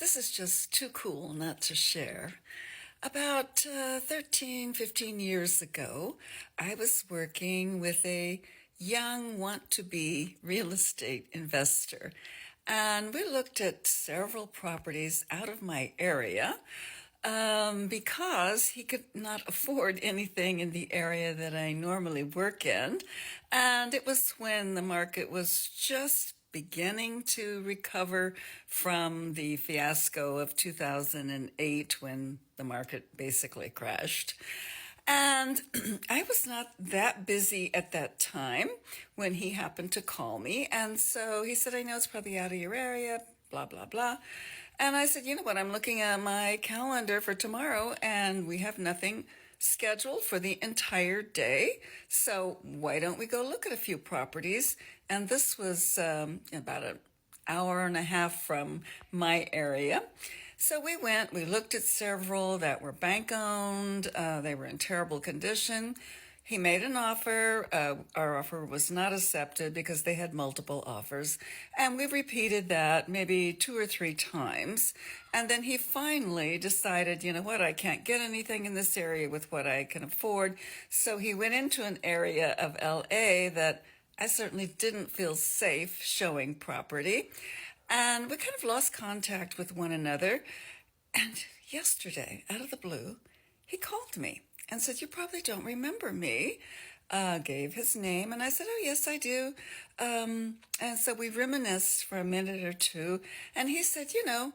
This is just too cool not to share. About 13, 15 years ago, I was working with a young want-to-be real estate investor. And we looked at several properties out of my area because he could not afford anything in the area that I normally work in. And it was when the market was just beginning to recover from the fiasco of 2008 when the market basically crashed. And I was not that busy at that time when he happened to call me. And so he said, I know it's probably out of your area, blah, blah, blah. And I said, you know what, I'm looking at my calendar for tomorrow and we have nothing scheduled for the entire day. So why don't we go look at a few properties? And this was about an hour and a half from my area. So we went, we looked at several that were bank owned. They were in terrible condition. He made an offer. Our offer was not accepted because they had multiple offers. And we repeated that maybe 2 or 3 times. And then he finally decided, you know what, I can't get anything in this area with what I can afford. So he went into an area of LA that I certainly didn't feel safe showing property. And we kind of lost contact with one another. And yesterday, out of the blue, he called me and said, you probably don't remember me, gave his name. And I said, oh, yes, I do. And so we reminisced for a minute or two. And he said, you know,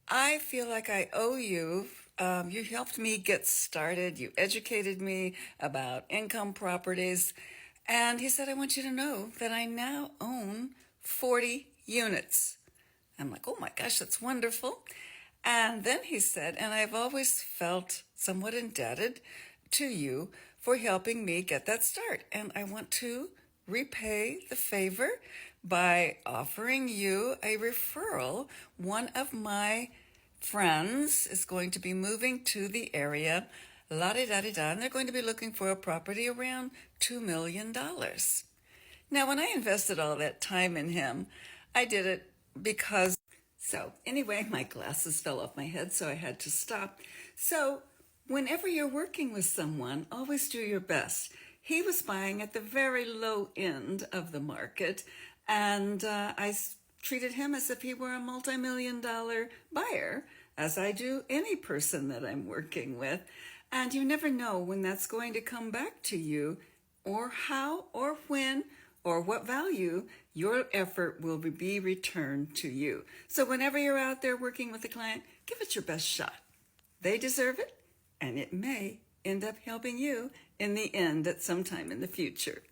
I feel like I owe you. You helped me get started. You educated me about income properties. And he said, I want you to know that I now own 40 units. I'm like, oh my gosh, that's wonderful. And then he said, and I've always felt somewhat indebted to you for helping me get that start. And I want to repay the favor by offering you a referral. One of my friends is going to be moving to the area, la-di-da-di-da, and they're going to be looking for a property around $2 million. Now, when I invested all that time in him, I did it because... So anyway, my glasses fell off my head, so I had to stop. So whenever you're working with someone, always do your best. He was buying at the very low end of the market, and I treated him as if he were a multi-million-dollar buyer, as I do any person that I'm working with. And you never know when that's going to come back to you, or how, or when, or what value your effort will be returned to you. So whenever you're out there working with a client, give it your best shot. They deserve it, and it may end up helping you in the end at some time in the future.